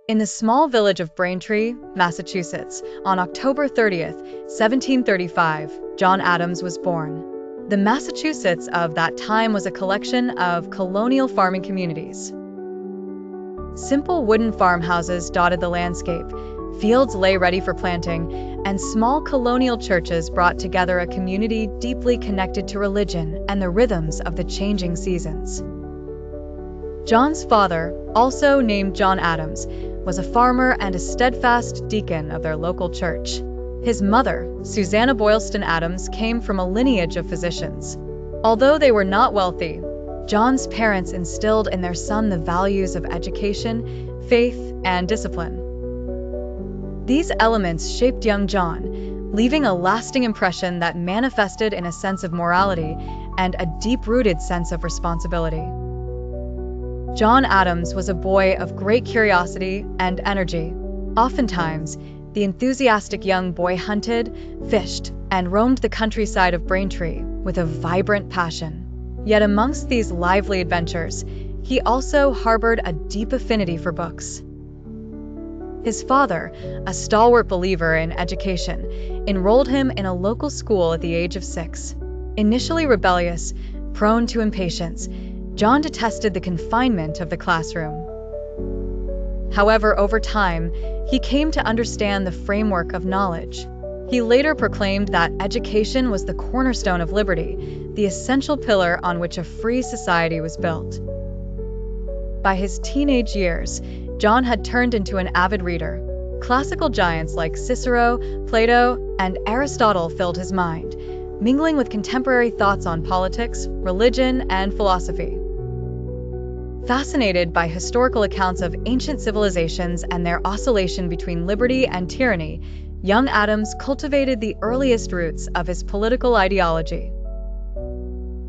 In the small village of Braintree, Massachusetts, on October 30th, 1735, John Adams was born. The Massachusetts of that time was a collection of colonial farming communities. Simple wooden farmhouses dotted the landscape, fields lay ready for planting, and small colonial churches brought together a community deeply connected to religion and the rhythms of the changing seasons. John's father, also named John Adams, was a farmer and a steadfast deacon of their local church. His mother, Susanna Boylston Adams, came from a lineage of physicians. Although they were not wealthy, John's parents instilled in their son the values of education, faith, and discipline. These elements shaped young John, leaving a lasting impression that manifested in a sense of morality and a deep-rooted sense of responsibility. John Adams was a boy of great curiosity and energy. Oftentimes, the enthusiastic young boy hunted, fished, and roamed the countryside of Braintree with a vibrant passion. Yet amongst these lively adventures, he also harbored a deep affinity for books. His father, a stalwart believer in education, enrolled him in a local school at the age of 6. Initially rebellious, prone to impatience, John detested the confinement of the classroom. However, over time, he came to understand the framework of knowledge. He later proclaimed that education was the cornerstone of liberty, the essential pillar on which a free society was built. By his teenage years, John had turned into an avid reader. Classical giants like Cicero, Plato, and Aristotle filled his mind, mingling with contemporary thoughts on politics, religion, and philosophy. Fascinated by historical accounts of ancient civilizations and their oscillation between liberty and tyranny, young Adams cultivated the earliest roots of his political ideology.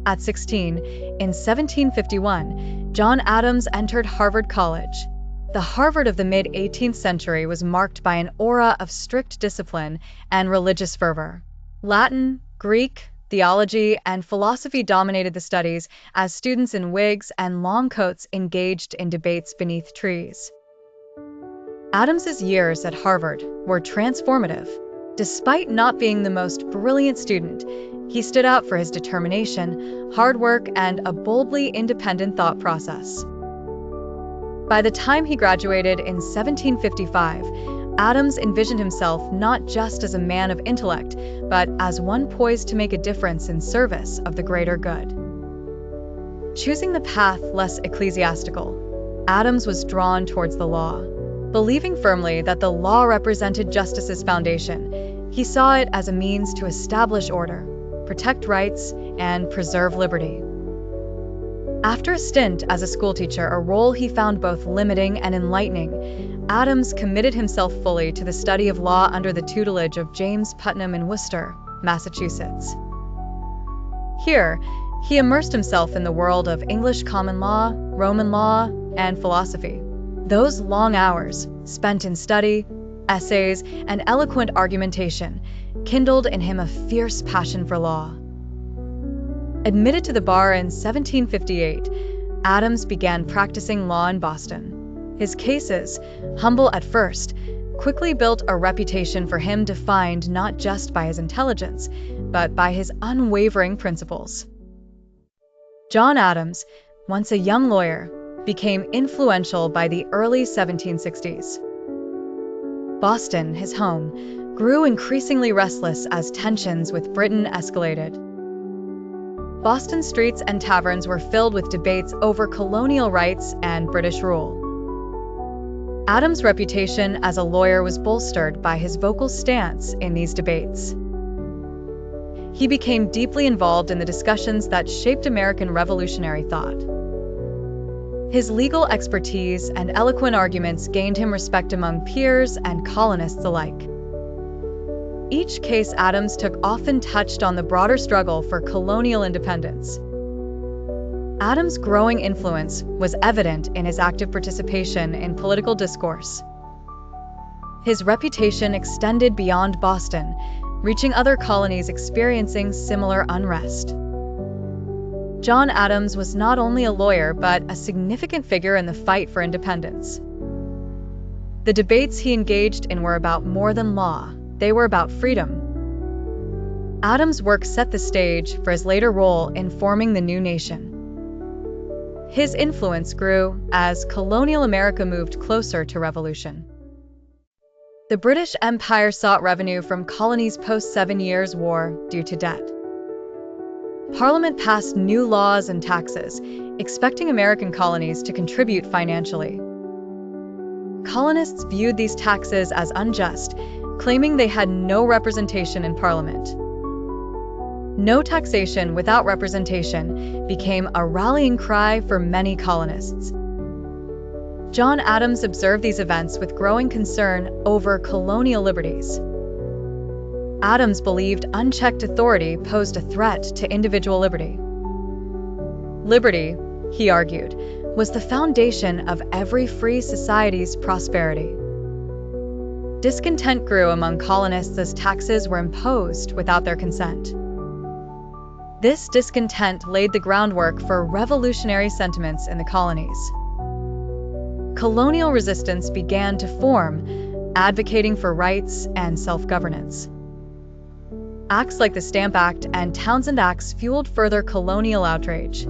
At 16, in 1751, John Adams entered Harvard College. The Harvard of the mid-18th century was marked by an aura of strict discipline and religious fervor. Latin, Greek, theology, and philosophy dominated the studies as students in wigs and long coats engaged in debates beneath trees. Adams's years at Harvard were transformative. Despite not being the most brilliant student, he stood out for his determination, hard work, and a boldly independent thought process. By the time he graduated in 1755, Adams envisioned himself not just as a man of intellect, but as one poised to make a difference in service of the greater good. Choosing the path less ecclesiastical, Adams was drawn towards the law. Believing firmly that the law represented justice's foundation, he saw it as a means to establish order, protect rights, and preserve liberty. After a stint as a schoolteacher, a role he found both limiting and enlightening, Adams committed himself fully to the study of law under the tutelage of James Putnam in Worcester, Massachusetts. Here, he immersed himself in the world of English common law, Roman law, and philosophy. Those long hours, spent in study, essays, and eloquent argumentation, kindled in him a fierce passion for law. Admitted to the bar in 1758, Adams began practicing law in Boston. His cases, humble at first, quickly built a reputation for him defined not just by his intelligence, but by his unwavering principles. John Adams, once a young lawyer, became influential by the early 1760s. Boston, his home, grew increasingly restless as tensions with Britain escalated. Boston streets and taverns were filled with debates over colonial rights and British rule. Adams' reputation as a lawyer was bolstered by his vocal stance in these debates. He became deeply involved in the discussions that shaped American revolutionary thought. His legal expertise and eloquent arguments gained him respect among peers and colonists alike. Each case Adams took often touched on the broader struggle for colonial independence. Adams' growing influence was evident in his active participation in political discourse. His reputation extended beyond Boston, reaching other colonies experiencing similar unrest. John Adams was not only a lawyer but a significant figure in the fight for independence. The debates he engaged in were about more than law, they were about freedom. Adams' work set the stage for his later role in forming the new nation. His influence grew as colonial America moved closer to revolution. The British Empire sought revenue from colonies post-7 Years' War due to debt. Parliament passed new laws and taxes, expecting American colonies to contribute financially. Colonists viewed these taxes as unjust, claiming they had no representation in Parliament. No taxation without representation became a rallying cry for many colonists. John Adams observed these events with growing concern over colonial liberties. Adams believed unchecked authority posed a threat to individual liberty. Liberty, he argued, was the foundation of every free society's prosperity. Discontent grew among colonists as taxes were imposed without their consent. This discontent laid the groundwork for revolutionary sentiments in the colonies. Colonial resistance began to form, advocating for rights and self-governance. Acts like the Stamp Act and Townshend Acts fueled further colonial outrage.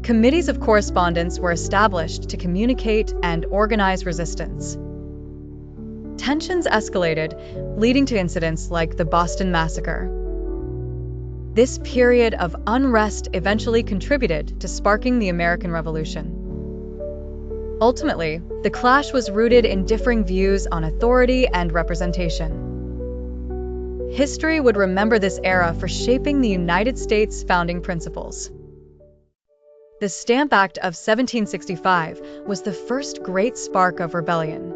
Committees of correspondence were established to communicate and organize resistance. Tensions escalated, leading to incidents like the Boston Massacre. This period of unrest eventually contributed to sparking the American Revolution. Ultimately, the clash was rooted in differing views on authority and representation. History would remember this era for shaping the United States' founding principles. The Stamp Act of 1765 was the first great spark of rebellion.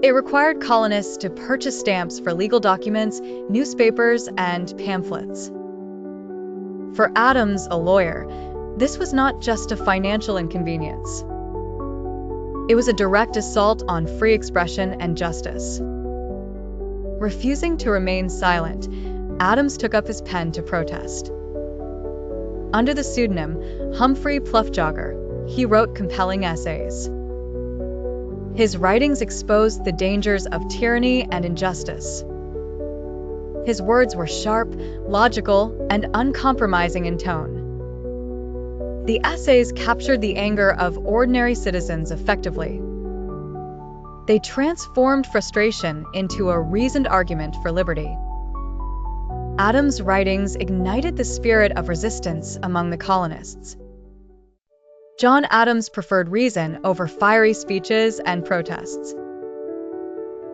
It required colonists to purchase stamps for legal documents, newspapers, and pamphlets. For Adams, a lawyer, this was not just a financial inconvenience. It was a direct assault on free expression and justice. Refusing to remain silent, Adams took up his pen to protest. Under the pseudonym Humphrey Pluffjogger, he wrote compelling essays. His writings exposed the dangers of tyranny and injustice. His words were sharp, logical, and uncompromising in tone. The essays captured the anger of ordinary citizens effectively. They transformed frustration into a reasoned argument for liberty. Adams' writings ignited the spirit of resistance among the colonists. John Adams preferred reason over fiery speeches and protests.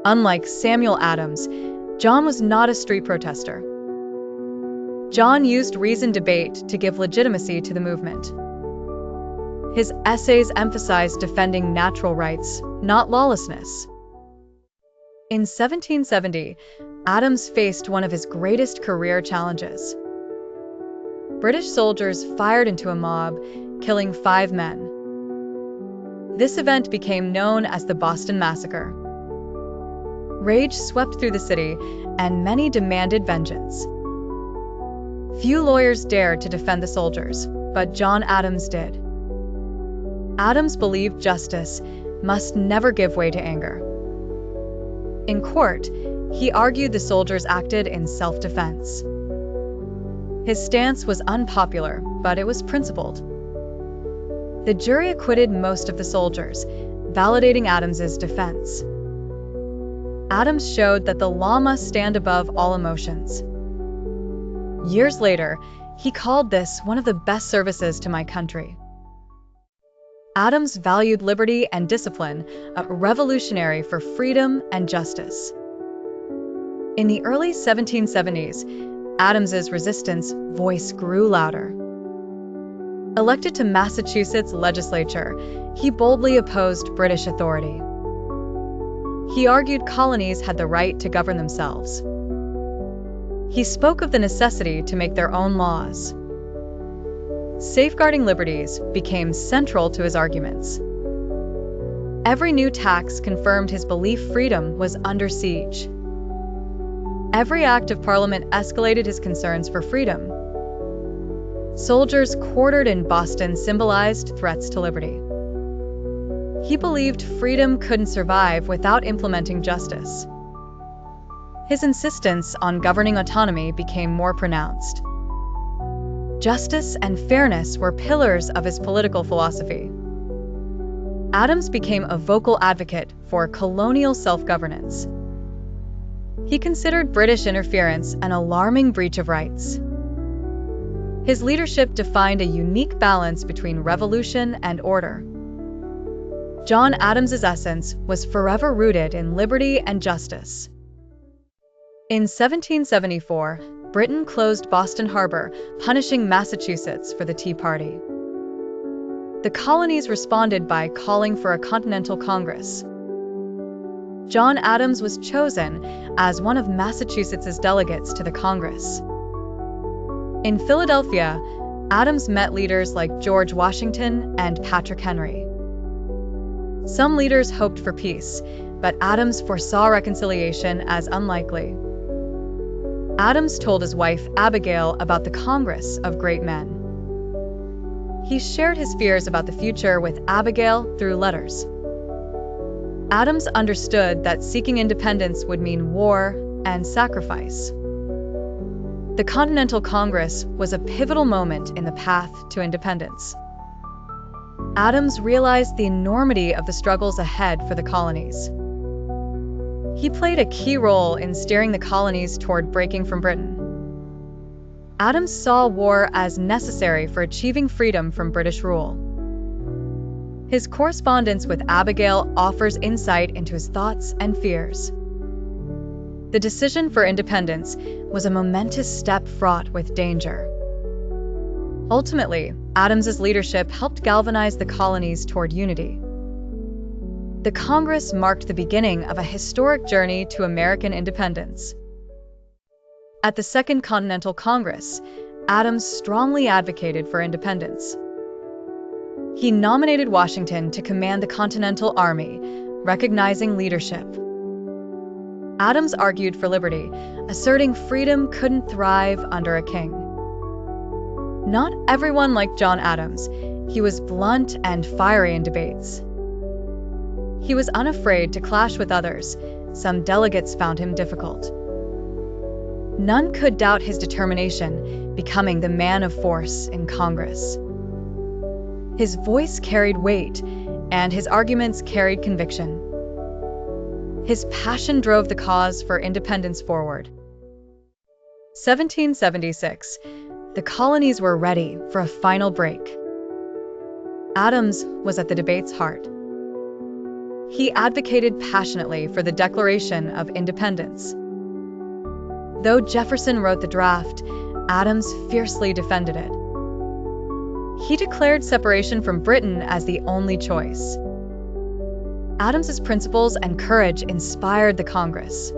Unlike Samuel Adams, John was not a street protester. John used reasoned debate to give legitimacy to the movement. His essays emphasized defending natural rights, not lawlessness. In 1770, Adams faced one of his greatest career challenges. British soldiers fired into a mob, killing 5 men. This event became known as the Boston Massacre. Rage swept through the city, and many demanded vengeance. Few lawyers dared to defend the soldiers, but John Adams did. Adams believed justice must never give way to anger. In court, he argued the soldiers acted in self-defense. His stance was unpopular, but it was principled. The jury acquitted most of the soldiers, validating Adams's defense. Adams showed that the law must stand above all emotions. Years later, he called this one of the best services to my country. Adams valued liberty and discipline, a revolutionary for freedom and justice. In the early 1770s, Adams's resistance voice grew louder. Elected to Massachusetts legislature, he boldly opposed British authority. He argued colonies had the right to govern themselves. He spoke of the necessity to make their own laws. Safeguarding liberties became central to his arguments. Every new tax confirmed his belief freedom was under siege. Every act of Parliament escalated his concerns for freedom. Soldiers quartered in Boston symbolized threats to liberty. He believed freedom couldn't survive without implementing justice. His insistence on governing autonomy became more pronounced. Justice and fairness were pillars of his political philosophy. Adams became a vocal advocate for colonial self-governance. He considered British interference an alarming breach of rights. His leadership defined a unique balance between revolution and order. John Adams's essence was forever rooted in liberty and justice. In 1774, Britain closed Boston Harbor, punishing Massachusetts for the Tea Party. The colonies responded by calling for a Continental Congress. John Adams was chosen as one of Massachusetts's delegates to the Congress. In Philadelphia, Adams met leaders like George Washington and Patrick Henry. Some leaders hoped for peace, but Adams foresaw reconciliation as unlikely. Adams told his wife Abigail about the Congress of Great Men. He shared his fears about the future with Abigail through letters. Adams understood that seeking independence would mean war and sacrifice. The Continental Congress was a pivotal moment in the path to independence. Adams realized the enormity of the struggles ahead for the colonies. He played a key role in steering the colonies toward breaking from Britain. Adams saw war as necessary for achieving freedom from British rule. His correspondence with Abigail offers insight into his thoughts and fears. The decision for independence was a momentous step fraught with danger. Ultimately, Adams's leadership helped galvanize the colonies toward unity. The Congress marked the beginning of a historic journey to American independence. At the Second Continental Congress, Adams strongly advocated for independence. He nominated Washington to command the Continental Army, recognizing leadership. Adams argued for liberty, asserting freedom couldn't thrive under a king. Not everyone liked John Adams. He was blunt and fiery in debates. He was unafraid to clash with others. Some delegates found him difficult. None could doubt his determination, becoming the man of force in Congress. His voice carried weight, and his arguments carried conviction. His passion drove the cause for independence forward. 1776. The colonies were ready for a final break. Adams was at the debate's heart. He advocated passionately for the Declaration of Independence. Though Jefferson wrote the draft, Adams fiercely defended it. He declared separation from Britain as the only choice. Adams's principles and courage inspired the Congress.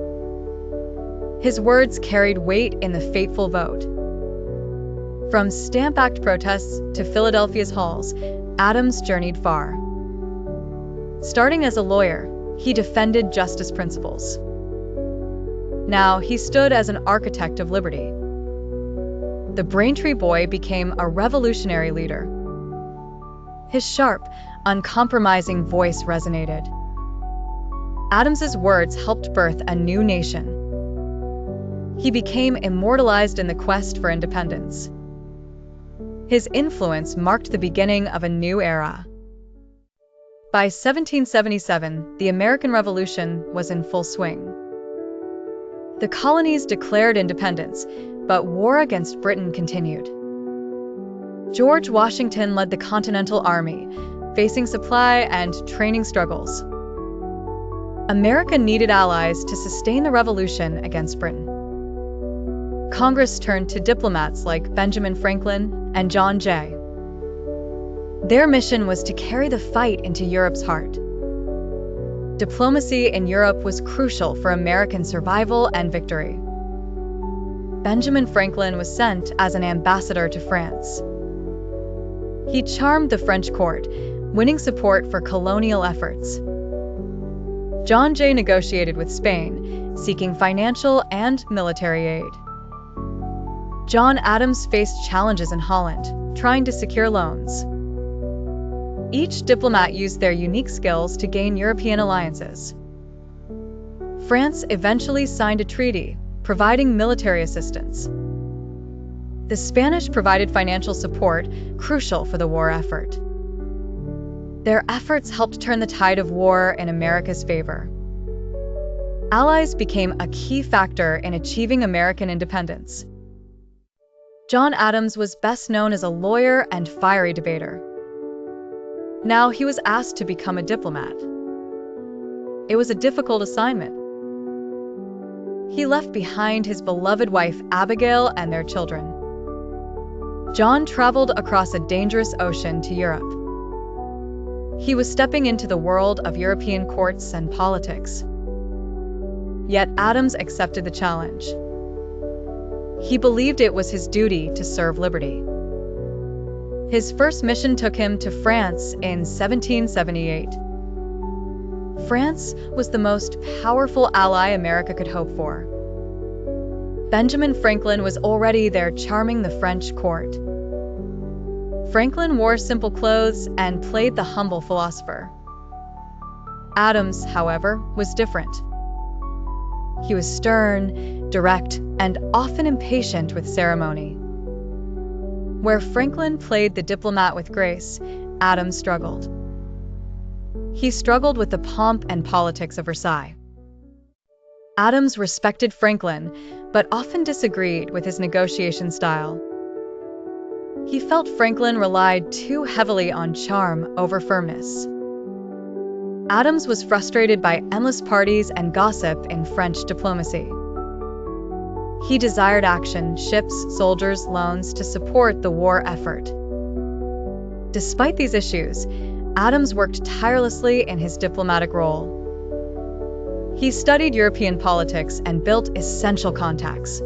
His words carried weight in the fateful vote. From Stamp Act protests to Philadelphia's halls, Adams journeyed far. Starting as a lawyer, he defended justice principles. Now he stood as an architect of liberty. The Braintree boy became a revolutionary leader. His sharp, uncompromising voice resonated. Adams's words helped birth a new nation. He became immortalized in the quest for independence. His influence marked the beginning of a new era. By 1777, the American Revolution was in full swing. The colonies declared independence, but war against Britain continued. George Washington led the Continental Army, facing supply and training struggles. America needed allies to sustain the revolution against Britain. Congress turned to diplomats like Benjamin Franklin and John Jay. Their mission was to carry the fight into Europe's heart. Diplomacy in Europe was crucial for American survival and victory. Benjamin Franklin was sent as an ambassador to France. He charmed the French court, winning support for colonial efforts. John Jay negotiated with Spain, seeking financial and military aid. John Adams faced challenges in Holland, trying to secure loans. Each diplomat used their unique skills to gain European alliances. France eventually signed a treaty, providing military assistance. The Spanish provided financial support, crucial for the war effort. Their efforts helped turn the tide of war in America's favor. Allies became a key factor in achieving American independence. John Adams was best known as a lawyer and fiery debater. Now he was asked to become a diplomat. It was a difficult assignment. He left behind his beloved wife Abigail and their children. John traveled across a dangerous ocean to Europe. He was stepping into the world of European courts and politics. Yet Adams accepted the challenge. He believed it was his duty to serve liberty. His first mission took him to France in 1778. France was the most powerful ally America could hope for. Benjamin Franklin was already there charming the French court. Franklin wore simple clothes and played the humble philosopher. Adams, however, was different. He was stern, direct, and often impatient with ceremony. Where Franklin played the diplomat with grace, Adams struggled. He struggled with the pomp and politics of Versailles. Adams respected Franklin, but often disagreed with his negotiation style. He felt Franklin relied too heavily on charm over firmness. Adams was frustrated by endless parties and gossip in French diplomacy. He desired action, ships, soldiers, loans to support the war effort. Despite these issues, Adams worked tirelessly in his diplomatic role. He studied European politics and built essential contacts.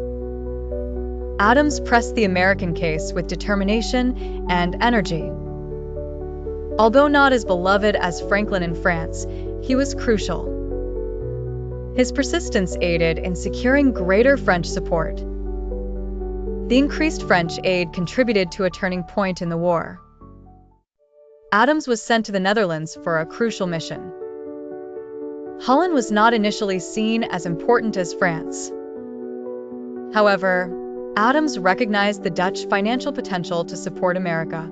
Adams pressed the American case with determination and energy. Although not as beloved as Franklin in France, he was crucial. His persistence aided in securing greater French support. The increased French aid contributed to a turning point in the war. Adams was sent to the Netherlands for a crucial mission. Holland was not initially seen as important as France. However, Adams recognized the Dutch financial potential to support America.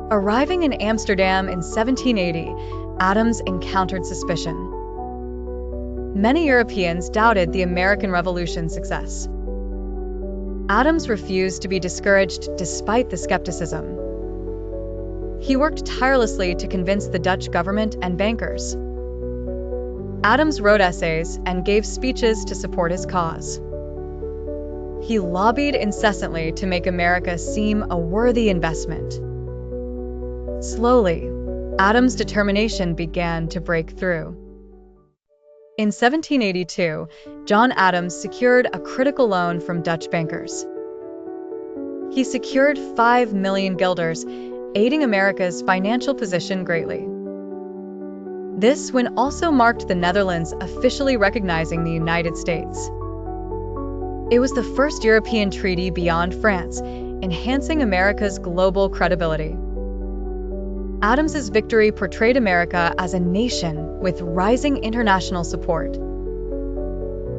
Arriving in Amsterdam in 1780, Adams encountered suspicion. Many Europeans doubted the American Revolution's success. Adams refused to be discouraged despite the skepticism. He worked tirelessly to convince the Dutch government and bankers. Adams wrote essays and gave speeches to support his cause. He lobbied incessantly to make America seem a worthy investment. Slowly, Adams' determination began to break through. In 1782, John Adams secured a critical loan from Dutch bankers. He secured 5 million guilders, aiding America's financial position greatly. This win also marked the Netherlands officially recognizing the United States. It was the first European treaty beyond France, enhancing America's global credibility. Adams's victory portrayed America as a nation with rising international support.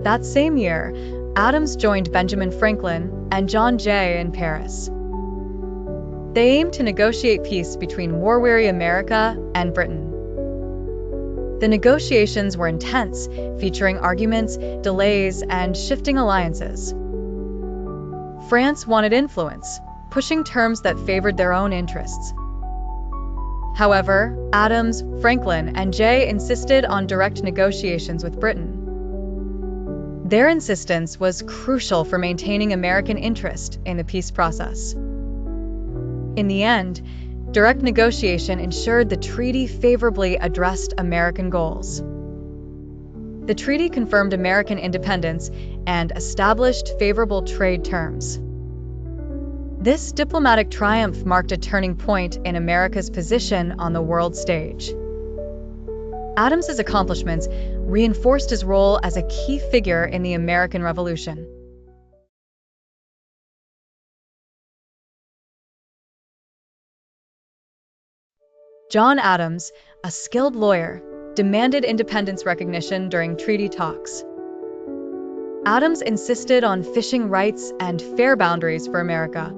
That same year, Adams joined Benjamin Franklin and John Jay in Paris. They aimed to negotiate peace between war-weary America and Britain. The negotiations were intense, featuring arguments, delays, and shifting alliances. France wanted influence, pushing terms that favored their own interests. However, Adams, Franklin, and Jay insisted on direct negotiations with Britain. Their insistence was crucial for maintaining American interest in the peace process. In the end, direct negotiation ensured the treaty favorably addressed American goals. The treaty confirmed American independence and established favorable trade terms. This diplomatic triumph marked a turning point in America's position on the world stage. Adams's accomplishments reinforced his role as a key figure in the American Revolution. John Adams, a skilled lawyer, demanded independence recognition during treaty talks. Adams insisted on fishing rights and fair boundaries for America.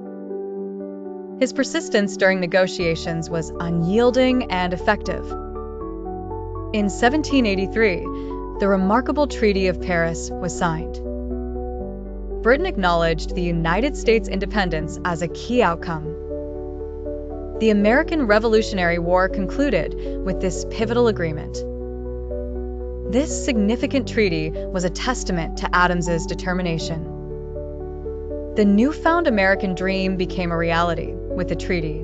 His persistence during negotiations was unyielding and effective. In 1783, the remarkable Treaty of Paris was signed. Britain acknowledged the United States' independence as a key outcome. The American Revolutionary War concluded with this pivotal agreement. This significant treaty was a testament to Adams's determination. The newfound American dream became a reality with the treaty.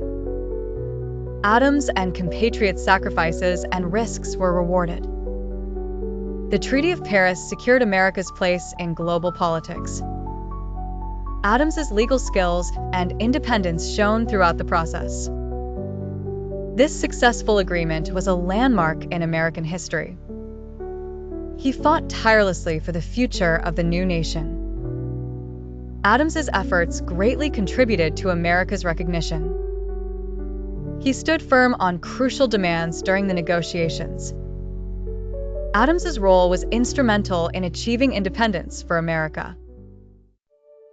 Adams and compatriots' sacrifices and risks were rewarded. The Treaty of Paris secured America's place in global politics. Adams's legal skills and independence shone throughout the process. This successful agreement was a landmark in American history. He fought tirelessly for the future of the new nation. Adams's efforts greatly contributed to America's recognition. He stood firm on crucial demands during the negotiations. Adams's role was instrumental in achieving independence for America.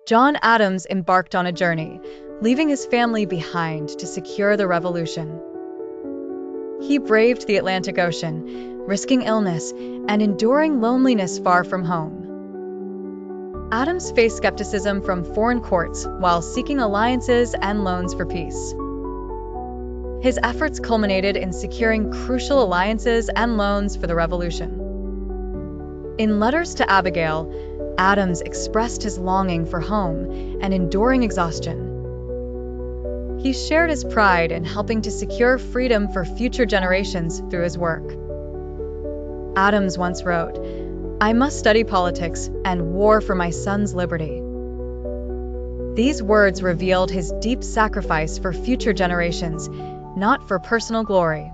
John Adams embarked on a journey, leaving his family behind to secure the revolution. He braved the Atlantic Ocean, risking illness and enduring loneliness far from home. Adams faced skepticism from foreign courts while seeking alliances and loans for peace. His efforts culminated in securing crucial alliances and loans for the revolution. In letters to Abigail, Adams expressed his longing for home and enduring exhaustion. He shared his pride in helping to secure freedom for future generations through his work. Adams once wrote, "I must study politics and war for my son's liberty." These words revealed his deep sacrifice for future generations, not for personal glory.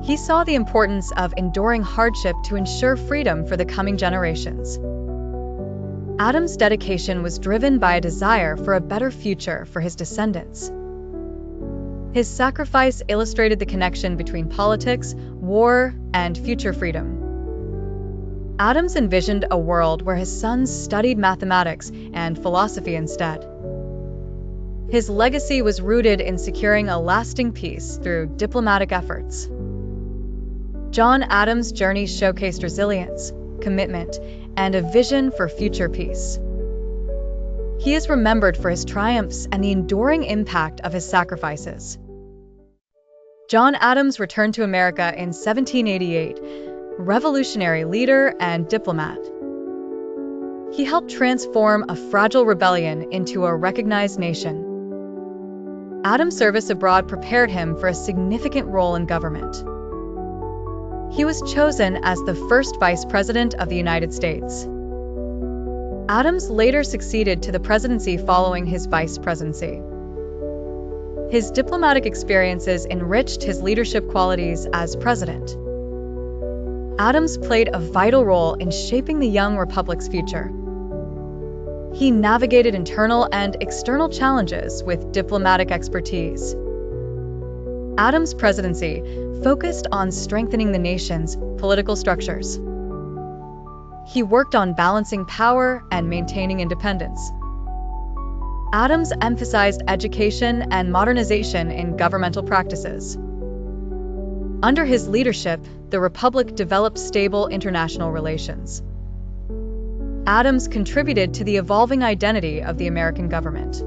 He saw the importance of enduring hardship to ensure freedom for the coming generations. Adams' dedication was driven by a desire for a better future for his descendants. His sacrifice illustrated the connection between politics, war, and future freedom. Adams envisioned a world where his sons studied mathematics and philosophy instead. His legacy was rooted in securing a lasting peace through diplomatic efforts. John Adams' journey showcased resilience, commitment, and a vision for future peace. He is remembered for his triumphs and the enduring impact of his sacrifices. John Adams returned to America in 1788, revolutionary leader and diplomat. He helped transform a fragile rebellion into a recognized nation. Adams' service abroad prepared him for a significant role in government. He was chosen as the first Vice President of the United States. Adams later succeeded to the presidency following his vice presidency. His diplomatic experiences enriched his leadership qualities as president. Adams played a vital role in shaping the young republic's future. He navigated internal and external challenges with diplomatic expertise. Adams' presidency focused on strengthening the nation's political structures. He worked on balancing power and maintaining independence. Adams emphasized education and modernization in governmental practices. Under his leadership, the Republic developed stable international relations. Adams contributed to the evolving identity of the American government.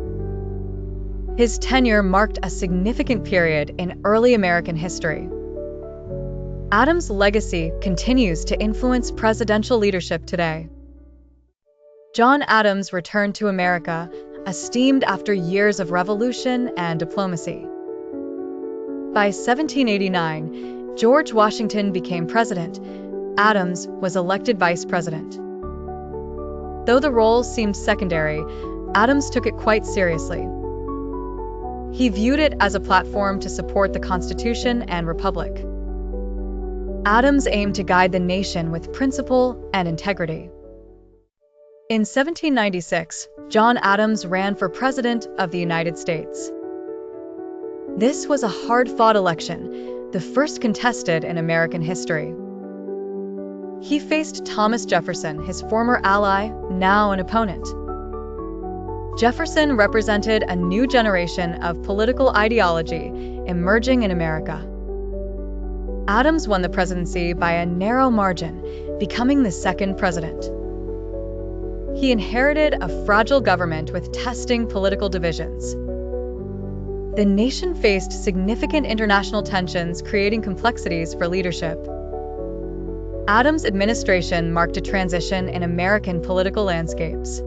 His tenure marked a significant period in early American history. Adams' legacy continues to influence presidential leadership today. John Adams returned to America, esteemed after years of revolution and diplomacy. By 1789, George Washington became president. Adams was elected vice president. Though the role seemed secondary, Adams took it quite seriously. He viewed it as a platform to support the Constitution and Republic. Adams aimed to guide the nation with principle and integrity. In 1796, John Adams ran for President of the United States. This was a hard-fought election, the first contested in American history. He faced Thomas Jefferson, his former ally, now an opponent. Jefferson represented a new generation of political ideology emerging in America. Adams won the presidency by a narrow margin, becoming the second president. He inherited a fragile government with testing political divisions. The nation faced significant international tensions, creating complexities for leadership. Adams' administration marked a transition in American political landscapes.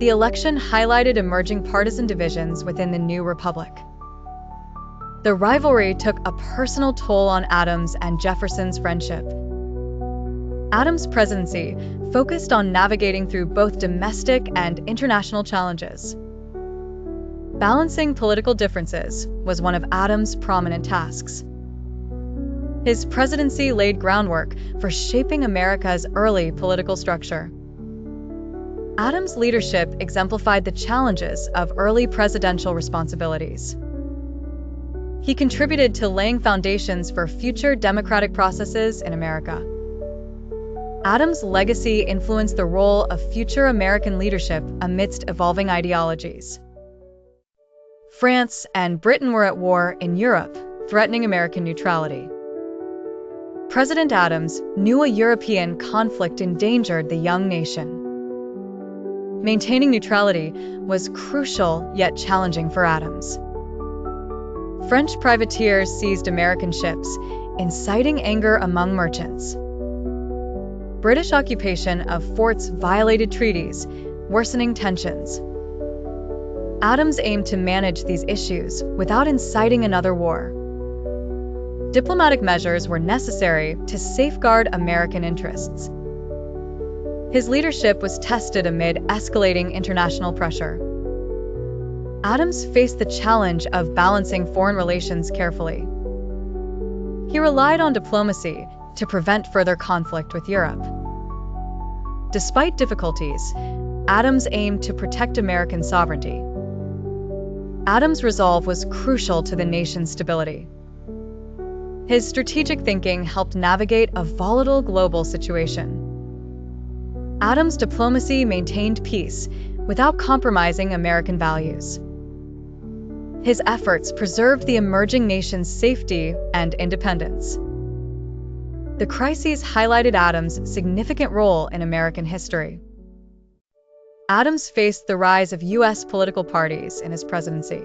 The election highlighted emerging partisan divisions within the new republic. The rivalry took a personal toll on Adams and Jefferson's friendship. Adams' presidency focused on navigating through both domestic and international challenges. Balancing political differences was one of Adams' prominent tasks. His presidency laid groundwork for shaping America's early political structure. Adams' leadership exemplified the challenges of early presidential responsibilities. He contributed to laying foundations for future democratic processes in America. Adams' legacy influenced the role of future American leadership amidst evolving ideologies. France and Britain were at war in Europe, threatening American neutrality. President Adams knew a European conflict endangered the young nation. Maintaining neutrality was crucial yet challenging for Adams. French privateers seized American ships, inciting anger among merchants. British occupation of forts violated treaties, worsening tensions. Adams aimed to manage these issues without inciting another war. Diplomatic measures were necessary to safeguard American interests. His leadership was tested amid escalating international pressure. Adams faced the challenge of balancing foreign relations carefully. He relied on diplomacy to prevent further conflict with Europe. Despite difficulties, Adams aimed to protect American sovereignty. Adams' resolve was crucial to the nation's stability. His strategic thinking helped navigate a volatile global situation. Adams' diplomacy maintained peace without compromising American values. His efforts preserved the emerging nation's safety and independence. The crises highlighted Adams' significant role in American history. Adams faced the rise of U.S. political parties in his presidency.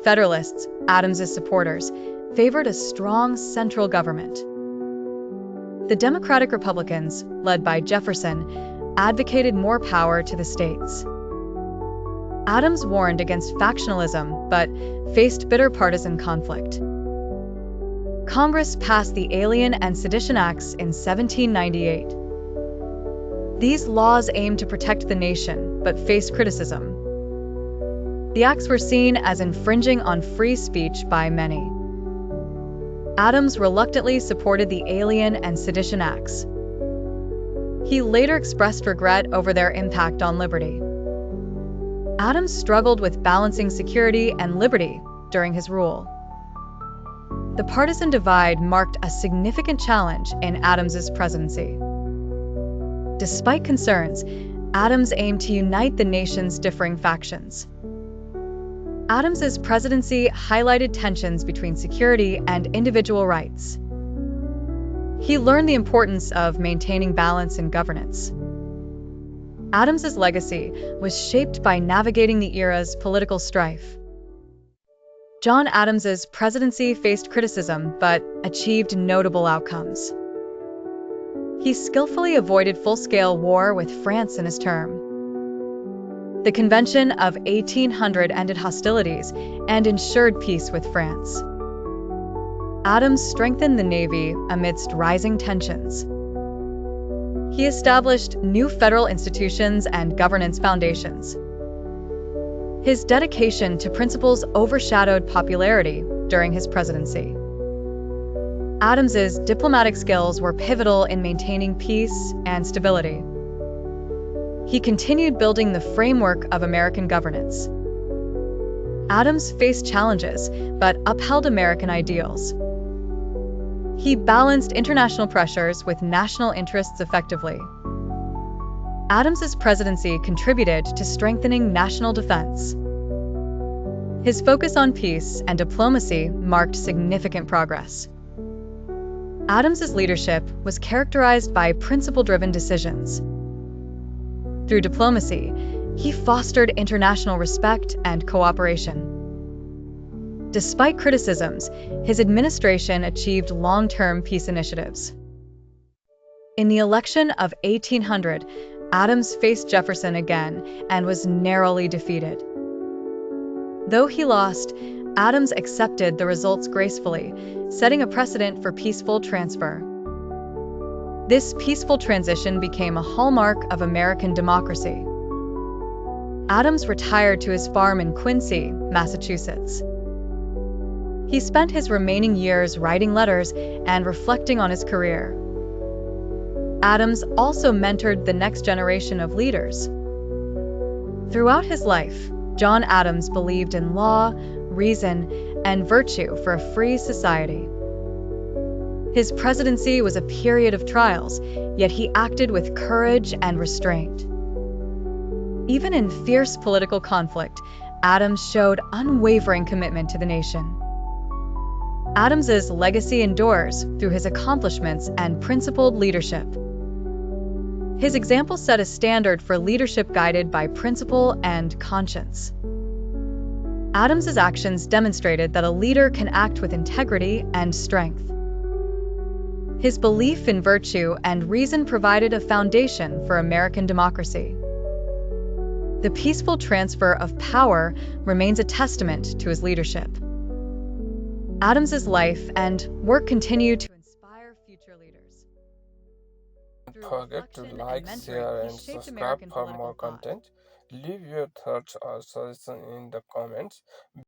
Federalists, Adams's supporters, favored a strong central government. The Democratic Republicans, led by Jefferson, advocated more power to the states. Adams warned against factionalism, but faced bitter partisan conflict. Congress passed the Alien and Sedition Acts in 1798. These laws aimed to protect the nation, but faced criticism. The acts were seen as infringing on free speech by many. Adams reluctantly supported the Alien and Sedition Acts. He later expressed regret over their impact on liberty. Adams struggled with balancing security and liberty during his rule. The partisan divide marked a significant challenge in Adams's presidency. Despite concerns, Adams aimed to unite the nation's differing factions. Adams's presidency highlighted tensions between security and individual rights. He learned the importance of maintaining balance in governance. Adams's legacy was shaped by navigating the era's political strife. John Adams's presidency faced criticism but achieved notable outcomes. He skillfully avoided full-scale war with France in his term. The Convention of 1800 ended hostilities and ensured peace with France. Adams strengthened the Navy amidst rising tensions. He established new federal institutions and governance foundations. His dedication to principles overshadowed popularity during his presidency. Adams's diplomatic skills were pivotal in maintaining peace and stability. He continued building the framework of American governance. Adams faced challenges, but upheld American ideals. He balanced international pressures with national interests effectively. Adams's presidency contributed to strengthening national defense. His focus on peace and diplomacy marked significant progress. Adams's leadership was characterized by principle-driven decisions. Through diplomacy, he fostered international respect and cooperation. Despite criticisms, his administration achieved long-term peace initiatives. In the election of 1800, Adams faced Jefferson again and was narrowly defeated. Though he lost, Adams accepted the results gracefully, setting a precedent for peaceful transfer. This peaceful transition became a hallmark of American democracy. Adams retired to his farm in Quincy, Massachusetts. He spent his remaining years writing letters and reflecting on his career. Adams also mentored the next generation of leaders. Throughout his life, John Adams believed in law, reason, and virtue for a free society. His presidency was a period of trials, yet he acted with courage and restraint. Even in fierce political conflict, Adams showed unwavering commitment to the nation. Adams's legacy endures through his accomplishments and principled leadership. His example set a standard for leadership guided by principle and conscience. Adams's actions demonstrated that a leader can act with integrity and strength. His belief in virtue and reason provided a foundation for American democracy. The peaceful transfer of power remains a testament to his leadership. Adams's life and work continue to inspire future leaders. Don't Through forget to reflection and like, mentoring, share, he and shaped subscribe American for political more thought. content. Leave your thoughts or suggestions in the comments